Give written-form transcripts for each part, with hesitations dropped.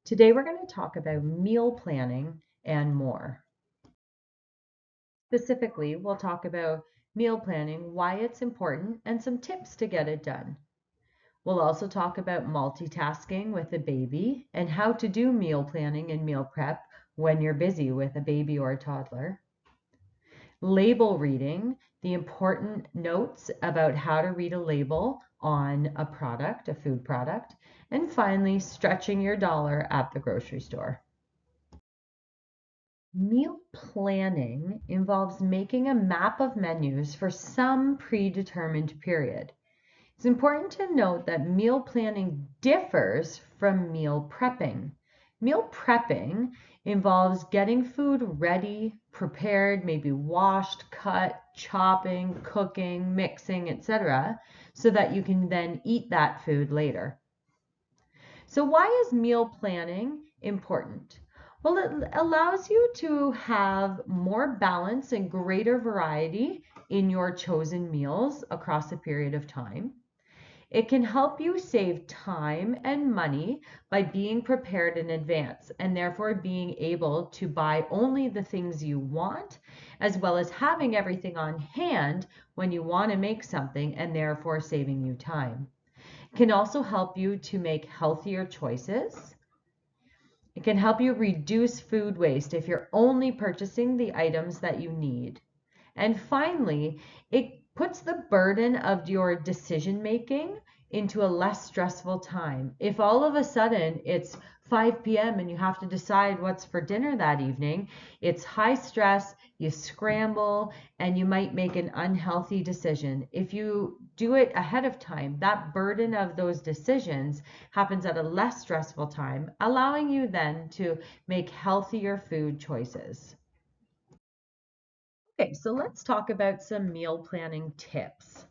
Today we're going to talk about meal planning and more. Specifically, we'll talk about meal planning, why it's important, and some tips to get it done. We'll also talk about multitasking with a baby and how to do meal planning and meal prep when you're busy with a baby or a toddler. Label reading, the important notes about how to read a label on a product, a food product. And finally, stretching your dollar at the grocery store. Meal planning involves making a map of menus for some predetermined period. It's important to note that meal planning differs from meal prepping. Meal prepping involves getting food ready, prepared, maybe washed, cut, chopping, cooking, mixing, etc., so that you can then eat that food later. So why is meal planning important? Well, it allows you to have more balance and greater variety in your chosen meals across a period of time. It can help you save time and money by being prepared in advance and therefore being able to buy only the things you want, as well as having everything on hand when you want to make something and therefore saving you time. It can also help you to make healthier choices. It can help you reduce food waste if you're only purchasing the items that you need. And finally, it puts the burden of your decision making into a less stressful time. If all of a sudden it's 5 p.m. and you have to decide what's for dinner that evening, it's high stress, you scramble, and you might make an unhealthy decision. If you do it ahead of time, that burden of those decisions happens at a less stressful time, allowing you then to make healthier food choices. Okay, so let's talk about some meal planning tips.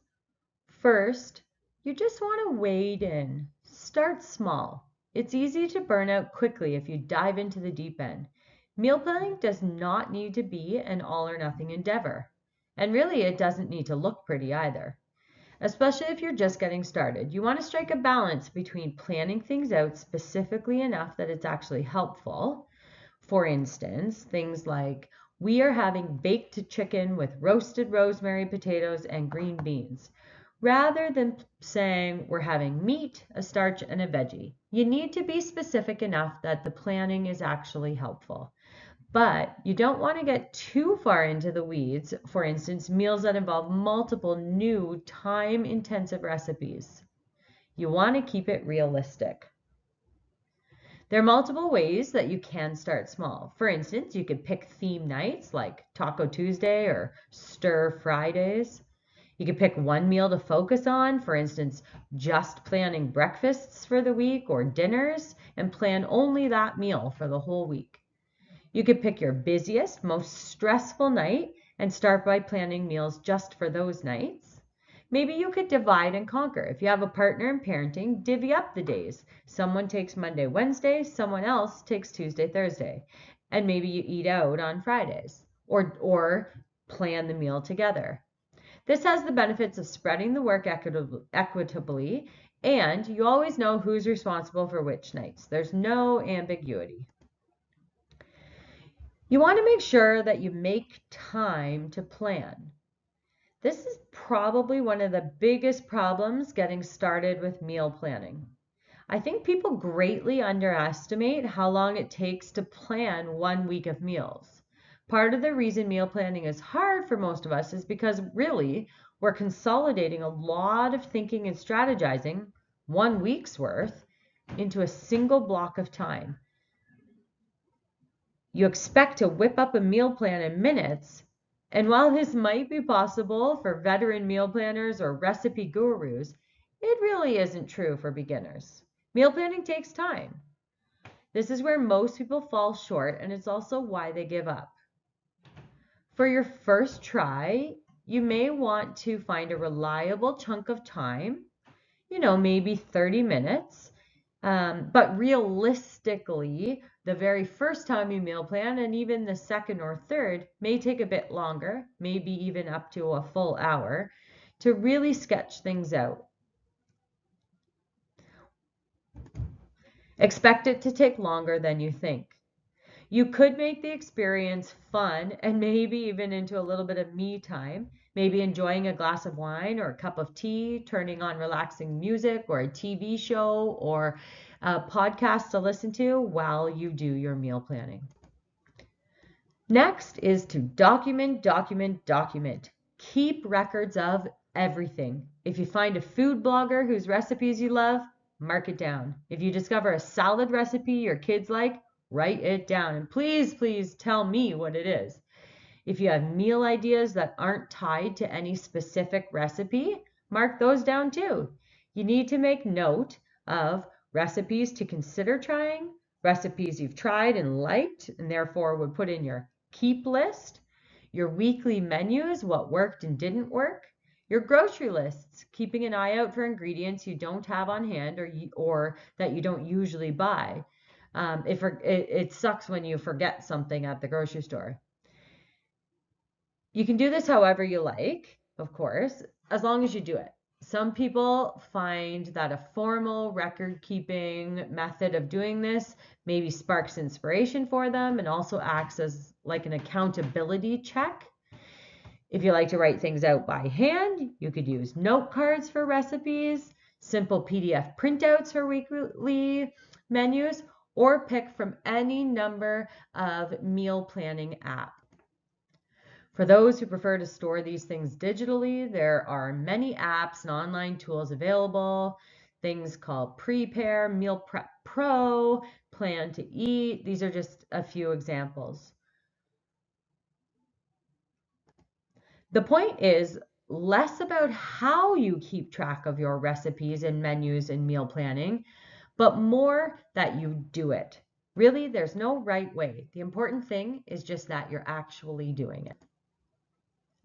First, you just want to wade in. Start small. It's easy to burn out quickly if you dive into the deep end. Meal planning does not need to be an all or nothing endeavor. And really, it doesn't need to look pretty either. Especially if you're just getting started. You want to strike a balance between planning things out specifically enough that it's actually helpful. For instance, things like we are having baked chicken with roasted rosemary potatoes and green beans, rather than saying we're having meat, a starch, and a veggie. You need to be specific enough that the planning is actually helpful. But you don't want to get too far into the weeds, for instance, meals that involve multiple new time-intensive recipes. You want to keep it realistic. There are multiple ways that you can start small. For instance, you could pick theme nights like Taco Tuesday or Stir Fridays. You could pick one meal to focus on, for instance, just planning breakfasts for the week or dinners, and plan only that meal for the whole week. You could pick your busiest, most stressful night and start by planning meals just for those nights. Maybe you could divide and conquer. If you have a partner in parenting, divvy up the days. Someone takes Monday, Wednesday, someone else takes Tuesday, Thursday. And maybe you eat out on Fridays or plan the meal together. This has the benefits of spreading the work equitably, and you always know who's responsible for which nights. There's no ambiguity. You want to make sure that you make time to plan. This is probably one of the biggest problems getting started with meal planning. I think people greatly underestimate how long it takes to plan 1 week of meals. Part of the reason meal planning is hard for most of us is because really we're consolidating a lot of thinking and strategizing, 1 week's worth, into a single block of time. You expect to whip up a meal plan in minutes, and while this might be possible for veteran meal planners or recipe gurus, it really isn't true for beginners. Meal planning takes time. This is where most people fall short, and it's also why they give up. For your first try, you may want to find a reliable chunk of time, maybe 30 minutes. But realistically, the very first time you meal plan and even the second or third may take a bit longer, maybe even up to a full hour, to really sketch things out. Expect it to take longer than you think. You could make the experience fun and maybe even into a little bit of me time, maybe enjoying a glass of wine or a cup of tea, turning on relaxing music or a TV show or a podcast to listen to while you do your meal planning. Next is to document, document, document. Keep records of everything. If you find a food blogger whose recipes you love, mark it down. If you discover a salad recipe your kids like, write it down. And please, please tell me what it is. If you have meal ideas that aren't tied to any specific recipe, mark those down too. You need to make note of recipes to consider trying, recipes you've tried and liked, and therefore would put in your keep list, your weekly menus, what worked and didn't work, your grocery lists, keeping an eye out for ingredients you don't have on hand or that you don't usually buy. It sucks when you forget something at the grocery store. You can do this however you like, of course, as long as you do it. Some people find that a formal record-keeping method of doing this maybe sparks inspiration for them and also acts as like an accountability check. If you like to write things out by hand, you could use note cards for recipes, simple PDF printouts for weekly menus, or pick from any number of meal planning apps. For those who prefer to store these things digitally, there are many apps and online tools available, things called Prepare, Meal Prep Pro, Plan to Eat. These are just a few examples. The point is less about how you keep track of your recipes and menus and meal planning, but more that you do it. Really, there's no right way. The important thing is just that you're actually doing it.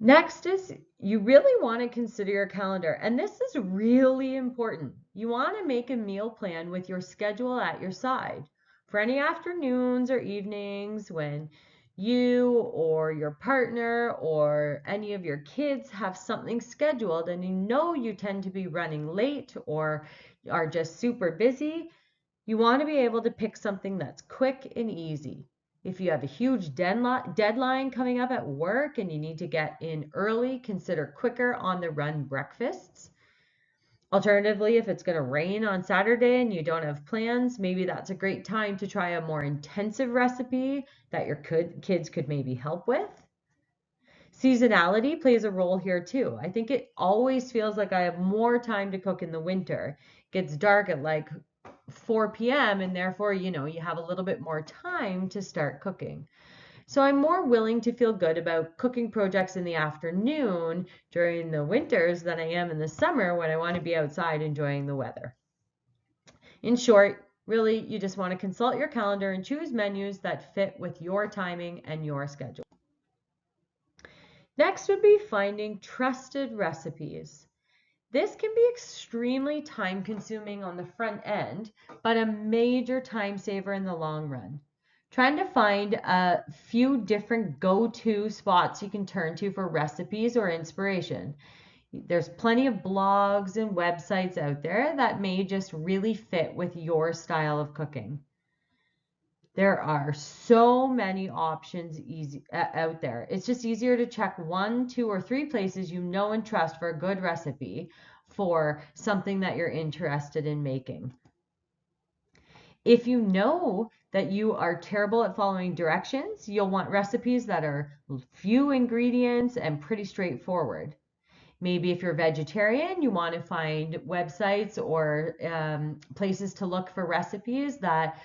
Next is you really want to consider your calendar, and this is really important. You want to make a meal plan with your schedule at your side for any afternoons or evenings when you or your partner or any of your kids have something scheduled and you know you tend to be running late or are just super busy. You want to be able to pick something that's quick and easy. If you have a huge deadline coming up at work and you need to get in early, consider quicker on-the-run breakfasts. Alternatively, if it's going to rain on Saturday and you don't have plans, maybe that's a great time to try a more intensive recipe that your kids could maybe help with. Seasonality plays a role here too. I think it always feels like I have more time to cook in the winter. It gets dark at like 4 p.m. and therefore, you have a little bit more time to start cooking. So I'm more willing to feel good about cooking projects in the afternoon during the winters than I am in the summer when I want to be outside enjoying the weather. In short, really, you just want to consult your calendar and choose menus that fit with your timing and your schedule. Next would be finding trusted recipes. This can be extremely time-consuming on the front end, but a major time saver in the long run. Trying to find a few different go-to spots you can turn to for recipes or inspiration. There's plenty of blogs and websites out there that may just really fit with your style of cooking. There are so many options out there. It's just easier to check 1, 2, or 3 places you know and trust for a good recipe for something that you're interested in making. If you know that you are terrible at following directions, you'll want recipes that are few ingredients and pretty straightforward. Maybe if you're vegetarian, you want to find websites or places to look for recipes that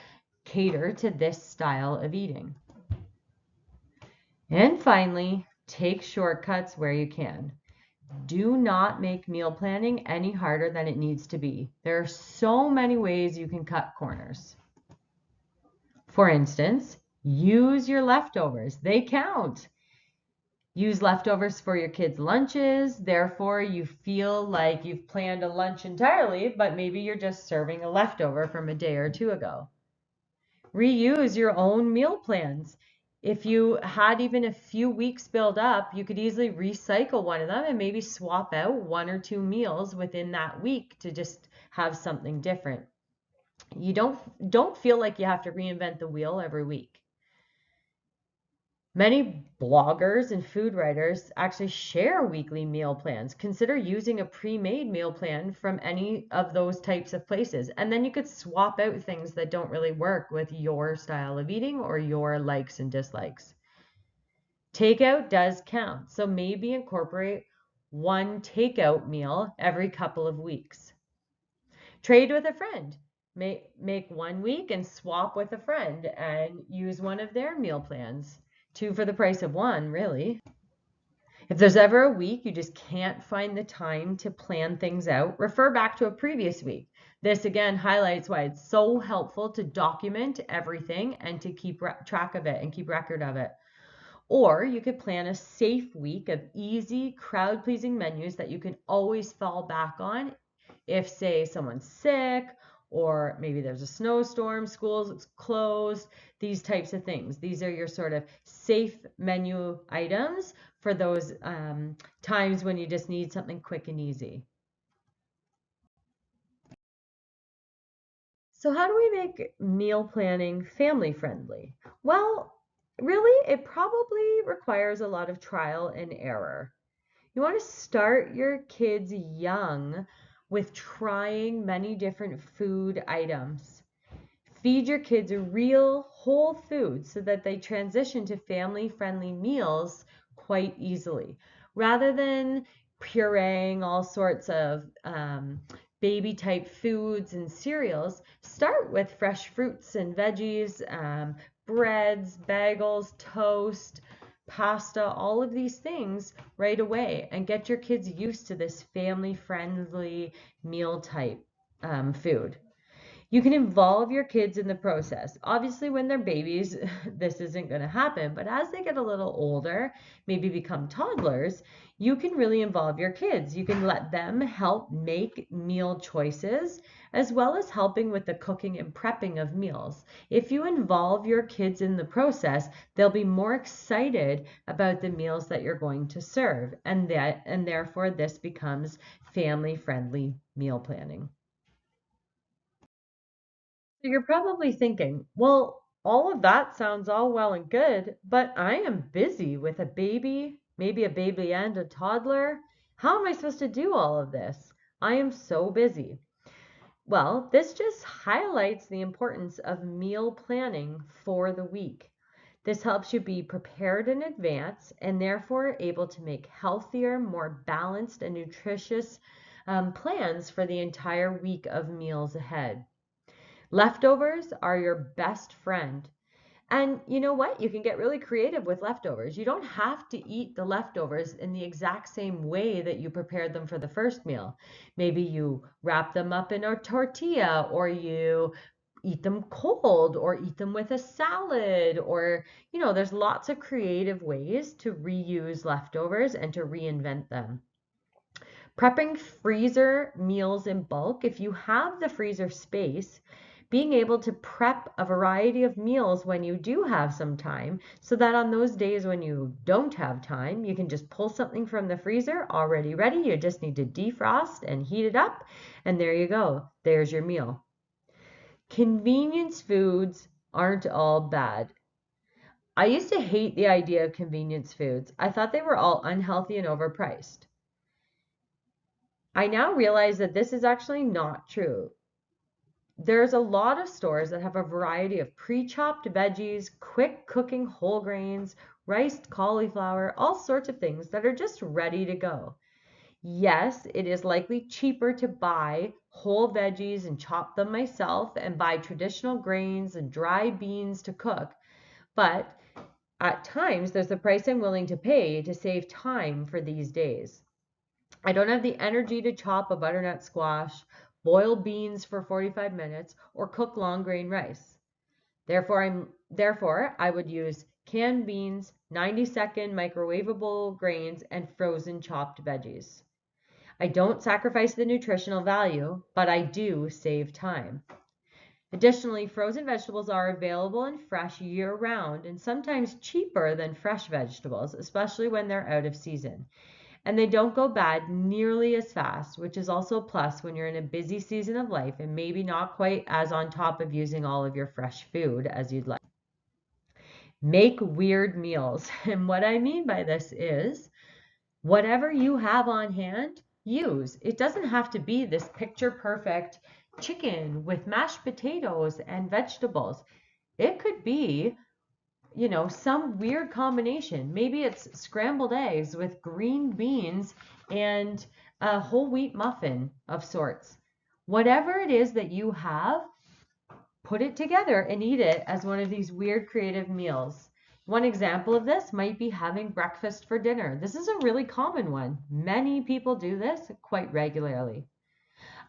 cater to this style of eating. And finally, take shortcuts where you can. Do not make meal planning any harder than it needs to be. There are so many ways you can cut corners. For instance, use your leftovers. They count. Use leftovers for your kids' lunches. Therefore, you feel like you've planned a lunch entirely, but maybe you're just serving a leftover from a day or two ago. Reuse your own meal plans. If you had even a few weeks build up, you could easily recycle one of them and maybe swap out 1 or 2 meals within that week to just have something different. You don't feel like you have to reinvent the wheel every week. Many bloggers and food writers actually share weekly meal plans. Consider using a pre-made meal plan from any of those types of places. And then you could swap out things that don't really work with your style of eating or your likes and dislikes. Takeout does count, so maybe incorporate one takeout meal every couple of weeks. Trade with a friend. Make 1 week and swap with a friend and use one of their meal plans. 2 for the price of 1, really. If there's ever a week you just can't find the time to plan things out, refer back to a previous week. This again highlights why it's so helpful to document everything and to keep track of it and keep record of it. Or you could plan a safe week of easy, crowd-pleasing menus that you can always fall back on if, say, someone's sick, or maybe there's a snowstorm, school's closed, these types of things. These are your sort of safe menu items for those times when you just need something quick and easy. So how do we make meal planning family friendly? Well, really, it probably requires a lot of trial and error. You want to start your kids young with trying many different food items. Feed your kids real whole food so that they transition to family-friendly meals quite easily, rather than pureeing all sorts of baby type foods and cereals. Start with fresh fruits and veggies, breads, bagels, toast, pasta, all of these things right away, and get your kids used to this family-friendly meal type food. You can involve your kids in the process. Obviously, when they're babies, this isn't going to happen, but as they get a little older, maybe become toddlers, you can really involve your kids. You can let them help make meal choices, as well as helping with the cooking and prepping of meals. If you involve your kids in the process, they'll be more excited about the meals that you're going to serve, and therefore this becomes family-friendly meal planning. So you're probably thinking, well, all of that sounds all well and good, but I am busy with a baby, maybe a baby and a toddler. How am I supposed to do all of this? I am so busy. Well, this just highlights the importance of meal planning for the week. This helps you be prepared in advance and therefore able to make healthier, more balanced, and nutritious plans for the entire week of meals ahead. Leftovers are your best friend. And you know what? You can get really creative with leftovers. You don't have to eat the leftovers in the exact same way that you prepared them for the first meal. Maybe you wrap them up in a tortilla, or you eat them cold, or eat them with a salad, or, there's lots of creative ways to reuse leftovers and to reinvent them. Prepping freezer meals in bulk, if you have the freezer space, being able to prep a variety of meals when you do have some time, so that on those days when you don't have time, you can just pull something from the freezer already ready. You just need to defrost and heat it up, and there you go. There's your meal. Convenience foods aren't all bad. I used to hate the idea of convenience foods. I thought they were all unhealthy and overpriced. I now realize that this is actually not true. There's a lot of stores that have a variety of pre-chopped veggies, quick cooking whole grains, riced cauliflower, all sorts of things that are just ready to go. Yes, it is likely cheaper to buy whole veggies and chop them myself and buy traditional grains and dry beans to cook, but at times there's a price I'm willing to pay to save time for these days. I don't have the energy to chop a butternut squash, boil beans for 45 minutes, or cook long grain rice. Therefore, I would use canned beans, 90-second microwavable grains, and frozen chopped veggies. I don't sacrifice the nutritional value, but I do save time. Additionally, frozen vegetables are available and fresh year-round and sometimes cheaper than fresh vegetables, especially when they're out of season. And they don't go bad nearly as fast, which is also a plus when you're in a busy season of life and maybe not quite as on top of using all of your fresh food as you'd like. Make weird meals. And what I mean by this is whatever you have on hand, use. It doesn't have to be this picture perfect chicken with mashed potatoes and vegetables. It could be, some weird combination. Maybe it's scrambled eggs with green beans and a whole wheat muffin of sorts. Whatever it is that you have, put it together and eat it as one of these weird creative meals. One example of this might be having breakfast for dinner. This is a really common one. Many people do this quite regularly.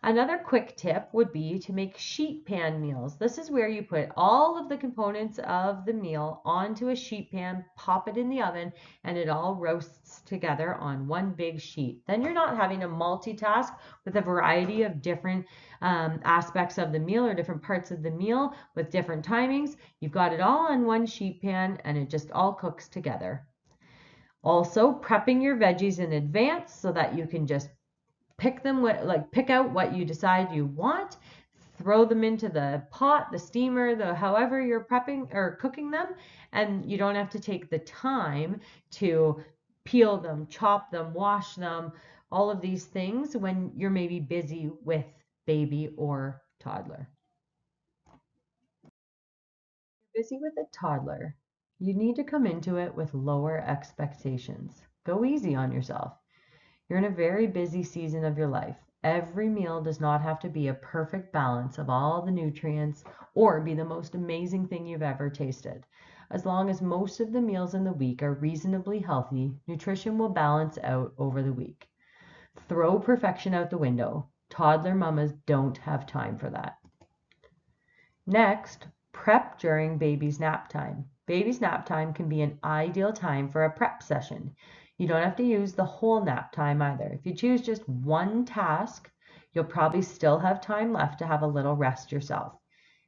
Another quick tip would be to make sheet pan meals. This is where you put all of the components of the meal onto a sheet pan, pop it in the oven, and it all roasts together on one big sheet. Then you're not having to multitask with a variety of different aspects of the meal or different parts of the meal with different timings. You've got it all on one sheet pan and it just all cooks together. Also, prepping your veggies in advance so that you can just pick out what you decide you want, throw them into the pot, the steamer, however you're prepping or cooking them, and you don't have to take the time to peel them, chop them, wash them, all of these things when you're maybe busy with baby or toddler. If you're busy with a toddler, you need to come into it with lower expectations. Go easy on yourself. You're in a very busy season of your life. Every meal does not have to be a perfect balance of all the nutrients or be the most amazing thing you've ever tasted. As long as most of the meals in the week are reasonably healthy, nutrition will balance out over the week. Throw perfection out the window. Toddler mamas don't have time for that. Next, prep during baby's nap time. Baby's nap time can be an ideal time for a prep session. You don't have to use the whole nap time either. If you choose just one task, you'll probably still have time left to have a little rest yourself.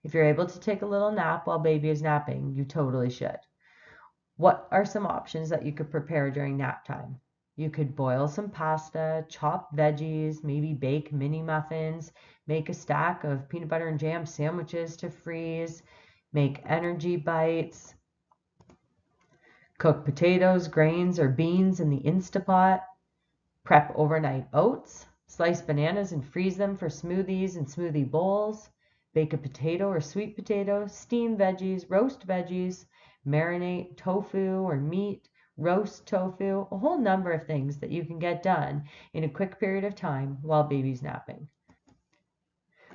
If you're able to take a little nap while baby is napping, you totally should. What are some options that you could prepare during nap time? You could boil some pasta, chop veggies, maybe bake mini muffins, make a stack of peanut butter and jam sandwiches to freeze, make energy bites, cook potatoes, grains, or beans in the Instapot, prep overnight oats, slice bananas and freeze them for smoothies and smoothie bowls, bake a potato or sweet potato, steam veggies, roast veggies, marinate tofu or meat, roast tofu, a whole number of things that you can get done in a quick period of time while baby's napping.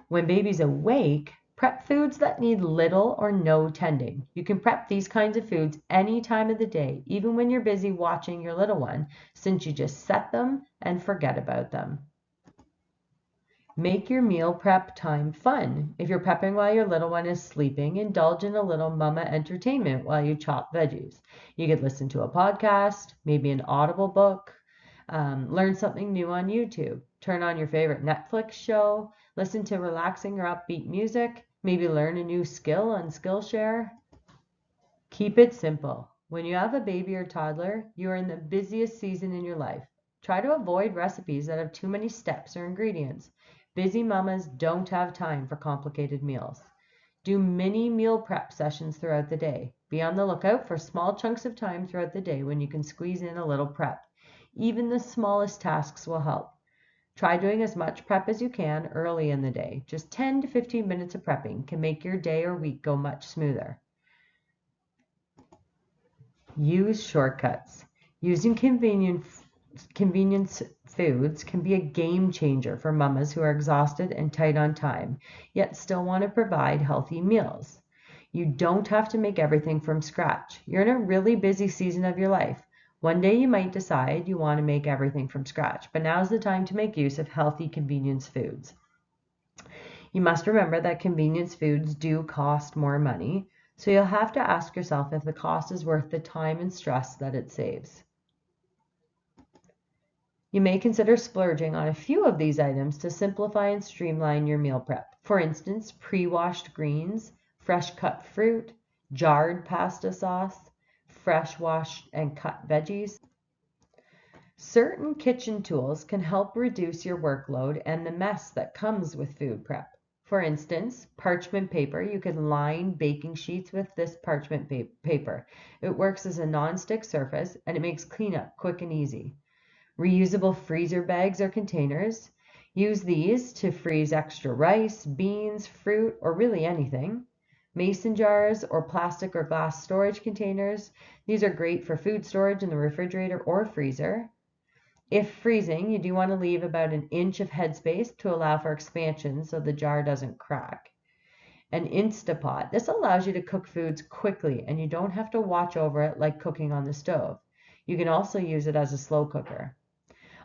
When baby's awake, prep foods that need little or no tending. You can prep these kinds of foods any time of the day, even when you're busy watching your little one, since you just set them and forget about them. Make your meal prep time fun. If you're prepping while your little one is sleeping, indulge in a little mama entertainment while you chop veggies. You could listen to a podcast, maybe an Audible book, learn something new on YouTube, turn on your favorite Netflix show, listen to relaxing or upbeat music, maybe learn a new skill on Skillshare. Keep it simple. When you have a baby or toddler, you are in the busiest season in your life. Try to avoid recipes that have too many steps or ingredients. Busy mamas don't have time for complicated meals. Do mini meal prep sessions throughout the day. Be on the lookout for small chunks of time throughout the day when you can squeeze in a little prep. Even the smallest tasks will help. Try doing as much prep as you can early in the day. Just 10 to 15 minutes of prepping can make your day or week go much smoother. Use shortcuts. Using convenience foods can be a game changer for mamas who are exhausted and tight on time, yet still want to provide healthy meals. You don't have to make everything from scratch. You're in a really busy season of your life. One day you might decide you want to make everything from scratch, but now's the time to make use of healthy convenience foods. You must remember that convenience foods do cost more money, so you'll have to ask yourself if the cost is worth the time and stress that it saves. You may consider splurging on a few of these items to simplify and streamline your meal prep. For instance, pre-washed greens, fresh cut fruit, jarred pasta sauce, fresh washed and cut veggies. Certain kitchen tools can help reduce your workload and the mess that comes with food prep. For instance, parchment paper. You can line baking sheets with this parchment paper. It works as a non-stick surface and it makes cleanup quick and easy. Reusable freezer bags or containers. Use these to freeze extra rice, beans, fruit, or really anything. Mason jars or plastic or glass storage containers. These are great for food storage in the refrigerator or freezer. If freezing, you do want to leave about an inch of headspace to allow for expansion so the jar doesn't crack. An Instapot. This allows you to cook foods quickly and you don't have to watch over it like cooking on the stove. You can also use it as a slow cooker.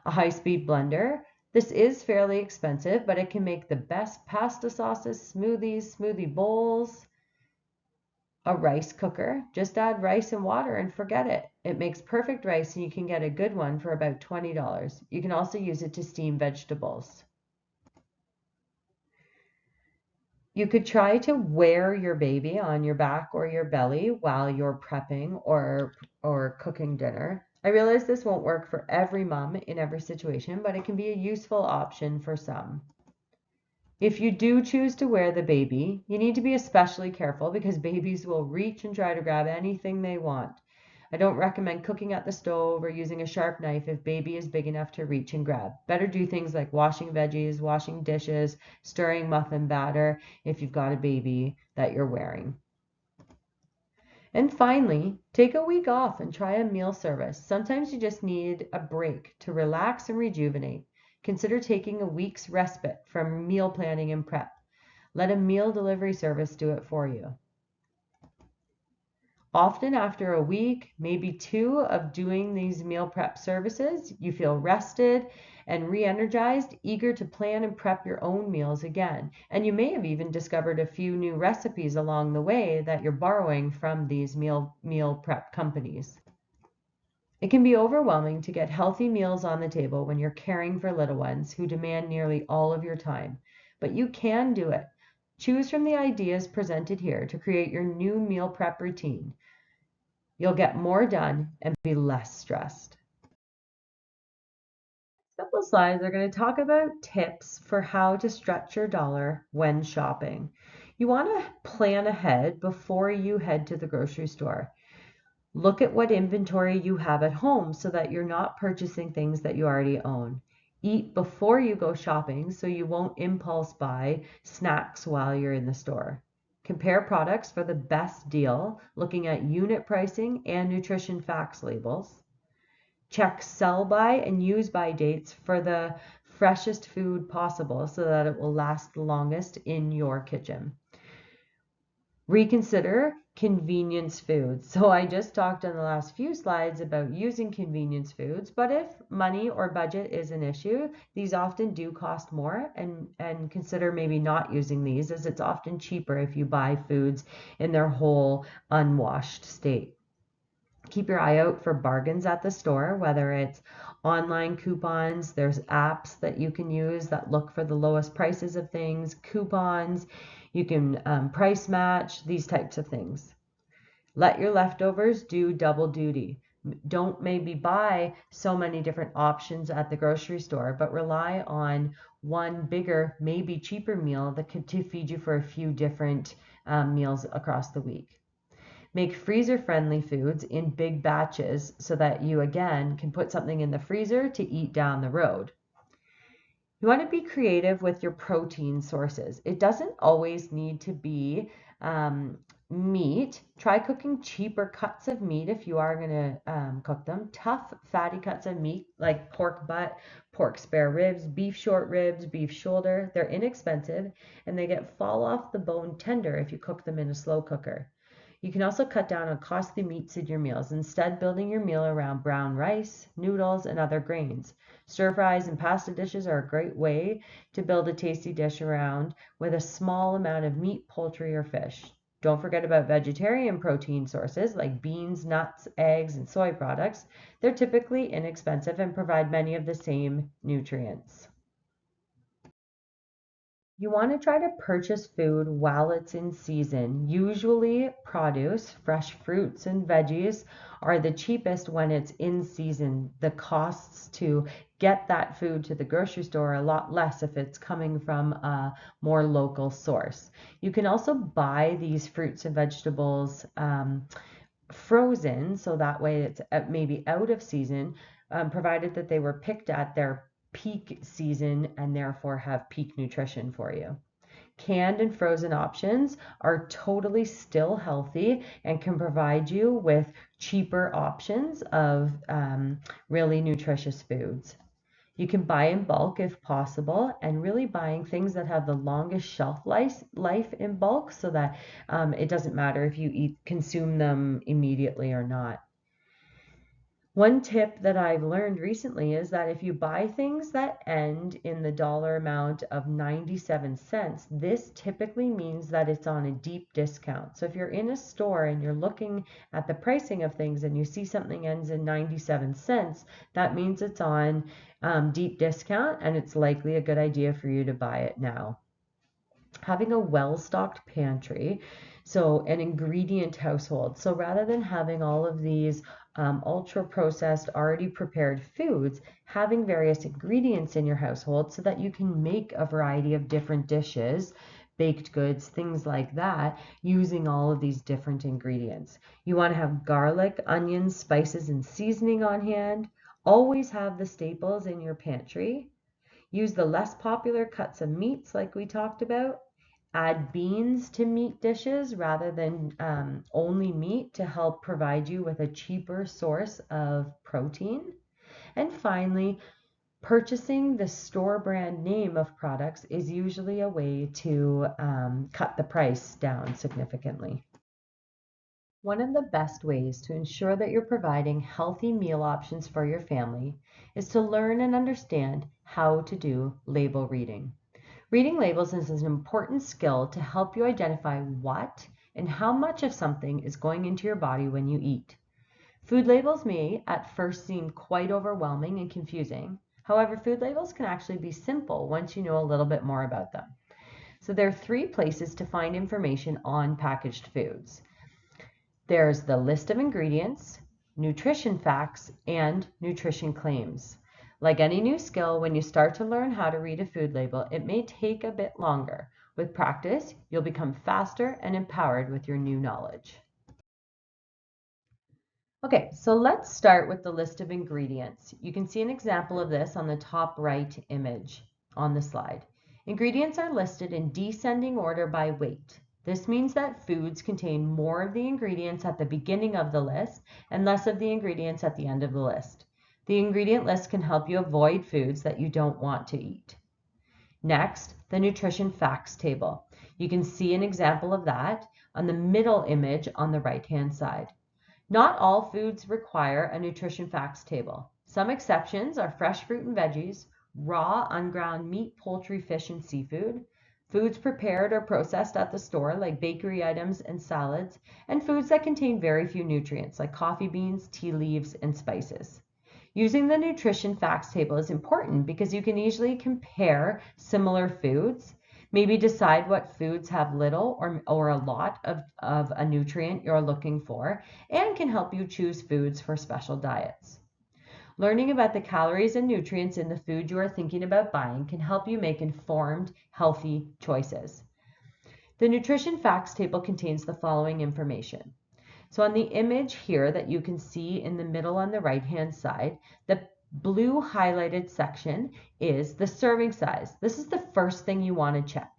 A high-speed blender. This is fairly expensive, but it can make the best pasta sauces, smoothies, smoothie bowls. A rice cooker. Just add rice and water and forget it. It makes perfect rice and you can get a good one for about $20. You can also use it to steam vegetables. You could try to wear your baby on your back or your belly while you're prepping or cooking dinner. I realize this won't work for every mom in every situation, but it can be a useful option for some. If you do choose to wear the baby, you need to be especially careful because babies will reach and try to grab anything they want. I don't recommend cooking at the stove or using a sharp knife if baby is big enough to reach and grab. Better do things like washing veggies, washing dishes, stirring muffin batter if you've got a baby that you're wearing. And finally, take a week off and try a meal service. Sometimes you just need a break to relax and rejuvenate. Consider taking a week's respite from meal planning and prep. Let a meal delivery service do it for you. Often after a week, maybe 2 of doing these meal prep services, you feel rested and re-energized, eager to plan and prep your own meals again. And you may have even discovered a few new recipes along the way that you're borrowing from these meal prep companies. It can be overwhelming to get healthy meals on the table when you're caring for little ones who demand nearly all of your time, but you can do it. Choose from the ideas presented here to create your new meal prep routine. You'll get more done and be less stressed. A couple slides are going to talk about tips for how to stretch your dollar when shopping. You want to plan ahead before you head to the grocery store. Look at what inventory you have at home so that you're not purchasing things that you already own. Eat before you go shopping so you won't impulse buy snacks while you're in the store. Compare products for the best deal, looking at unit pricing and nutrition facts labels. Check sell by and use by dates for the freshest food possible so that it will last the longest in your kitchen. Reconsider convenience foods. So I just talked on the last few slides about using convenience foods, but if money or budget is an issue, these often do cost more, and consider maybe not using these, as it's often cheaper if you buy foods in their whole unwashed state. Keep your eye out for bargains at the store, whether it's online coupons, there's apps that you can use that look for the lowest prices of things, coupons, you can price match, these types of things. Let your leftovers do double duty. Don't maybe buy so many different options at the grocery store, but rely on one bigger, maybe cheaper meal that could to feed you for a few different meals across the week. Make freezer-friendly foods in big batches so that you, again, can put something in the freezer to eat down the road. You want to be creative with your protein sources. It doesn't always need to be meat. Try cooking cheaper cuts of meat if you are going to cook them. Tough, fatty cuts of meat like pork butt, pork spare ribs, beef short ribs, beef shoulder. They're inexpensive and they get fall off the bone tender if you cook them in a slow cooker. You can also cut down on costly meats in your meals, instead building your meal around brown rice, noodles, and other grains. Stir fries and pasta dishes are a great way to build a tasty dish around with a small amount of meat, poultry, or fish. Don't forget about vegetarian protein sources like beans, nuts, eggs, and soy products. They're typically inexpensive and provide many of the same nutrients. You want to try to purchase food while it's in season. Usually produce, fresh fruits and veggies are the cheapest when it's in season. The costs to get that food to the grocery store are a lot less if it's coming from a more local source. You can also buy these fruits and vegetables frozen, so that way it's maybe out of season, provided that they were picked at their peak season and therefore have peak nutrition for you. Canned and frozen options are totally still healthy and can provide you with cheaper options of really nutritious foods. You can buy in bulk if possible, and really buying things that have the longest shelf life in bulk, so that it doesn't matter if you consume them immediately or not. One tip that I've learned recently is that if you buy things that end in the dollar amount of 97 cents, this typically means that it's on a deep discount. So if you're in a store and you're looking at the pricing of things and you see something ends in 97 cents, that means it's on deep discount, and it's likely a good idea for you to buy it now. Having a well-stocked pantry, so an ingredient household. So rather than having all of these ultra-processed, already prepared foods, having various ingredients in your household so that you can make a variety of different dishes, baked goods, things like that, using all of these different ingredients. You want to have garlic, onions, spices, and seasoning on hand. Always have the staples in your pantry. Use the less popular cuts of meats like we talked about. Add beans to meat dishes rather than only meat to help provide you with a cheaper source of protein. And finally, purchasing the store brand name of products is usually a way to cut the price down significantly. One of the best ways to ensure that you're providing healthy meal options for your family is to learn and understand how to do label reading. Reading labels is an important skill to help you identify what and how much of something is going into your body when you eat. Food labels may at first seem quite overwhelming and confusing. However, food labels can actually be simple once you know a little bit more about them. So there are 3 places to find information on packaged foods. There's the list of ingredients, nutrition facts, and nutrition claims. Like any new skill, when you start to learn how to read a food label, it may take a bit longer. With practice, you'll become faster and empowered with your new knowledge. Okay, so let's start with the list of ingredients. You can see an example of this on the top right image on the slide. Ingredients are listed in descending order by weight. This means that foods contain more of the ingredients at the beginning of the list and less of the ingredients at the end of the list. The ingredient list can help you avoid foods that you don't want to eat. Next, the nutrition facts table. You can see an example of that on the middle image on the right-hand side. Not all foods require a nutrition facts table. Some exceptions are fresh fruit and veggies, raw unground meat, poultry, fish, and seafood, foods prepared or processed at the store like bakery items and salads, and foods that contain very few nutrients like coffee beans, tea leaves, and spices. Using the nutrition facts table is important because you can easily compare similar foods, maybe decide what foods have little or a lot of a nutrient you're looking for, and can help you choose foods for special diets. Learning about the calories and nutrients in the food you are thinking about buying can help you make informed, healthy choices. The nutrition facts table contains the following information. So on the image here that you can see in the middle on the right-hand side, the blue highlighted section is the serving size. This is the first thing you want to check.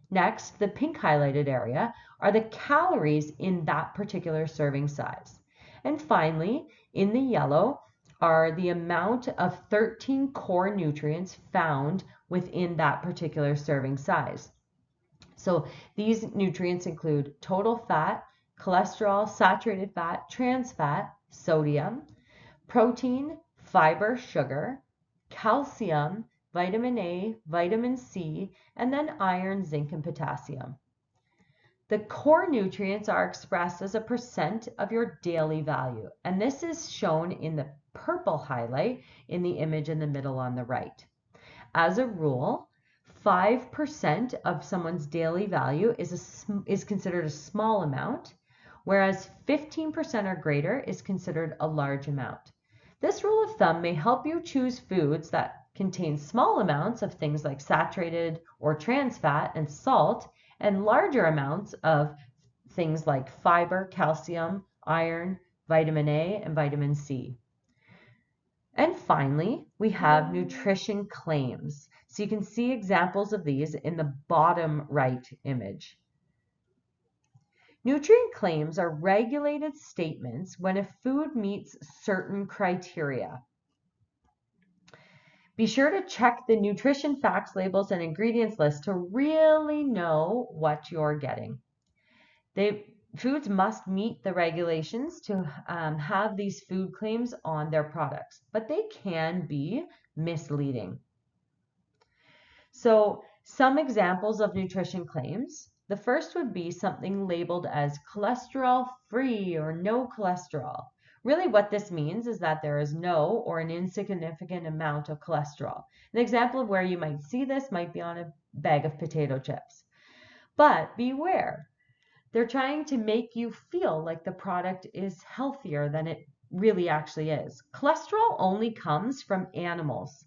Next, the pink highlighted area are the calories in that particular serving size. And finally, in the yellow are the amount of 13 core nutrients found within that particular serving size. So these nutrients include total fat, cholesterol, saturated fat, trans fat, sodium, protein, fiber, sugar, calcium, vitamin A, vitamin C, and then iron, zinc, and potassium. The core nutrients are expressed as a percent of your daily value, and this is shown in the purple highlight in the image in the middle on the right. As a rule, 5% of someone's daily value is considered a small amount, whereas 15% or greater is considered a large amount. This rule of thumb may help you choose foods that contain small amounts of things like saturated or trans fat and salt, and larger amounts of things like fiber, calcium, iron, vitamin A, and vitamin C. And finally, we have nutrition claims. So you can see examples of these in the bottom right image. Nutrient claims are regulated statements when a food meets certain criteria. Be sure to check the nutrition facts, labels, and ingredients list to really know what you're getting. Foods must meet the regulations to have these food claims on their products, but they can be misleading. So some examples of nutrition claims. The first would be something labeled as cholesterol-free or no cholesterol. Really what this means is that there is no or an insignificant amount of cholesterol. An example of where you might see this might be on a bag of potato chips. But beware, they're trying to make you feel like the product is healthier than it really actually is. Cholesterol only comes from animals.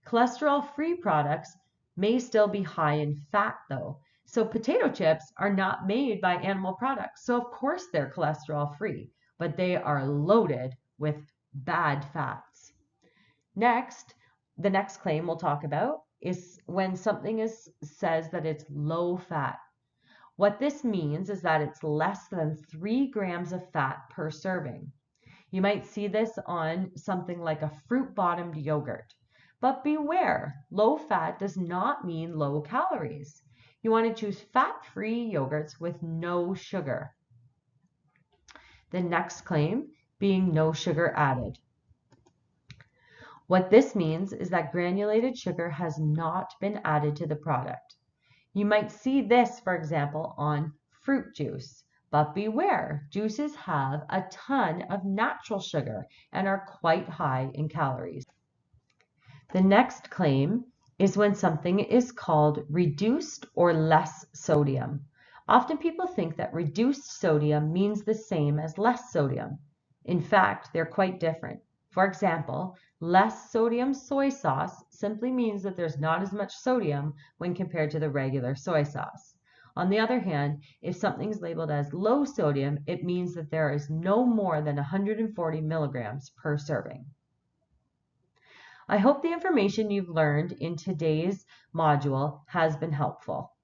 Cholesterol-free products may still be high in fat though. So potato chips are not made by animal products. So of course they're cholesterol-free, but they are loaded with bad fats. Next, the next claim we'll talk about is when something says that it's low fat. What this means is that it's less than 3 grams of fat per serving. You might see this on something like a fruit-bottomed yogurt. But beware, low fat does not mean low calories. You want to choose fat-free yogurts with no sugar. The next claim being no sugar added. What this means is that granulated sugar has not been added to the product. You might see this, for example, on fruit juice. But beware, juices have a ton of natural sugar and are quite high in calories. The next claim is when something is called reduced or less sodium. Often people think that reduced sodium means the same as less sodium. In fact, they're quite different. For example, less sodium soy sauce simply means that there's not as much sodium when compared to the regular soy sauce. On the other hand, if something's labeled as low sodium, it means that there is no more than 140 milligrams per serving. I hope the information you've learned in today's module has been helpful.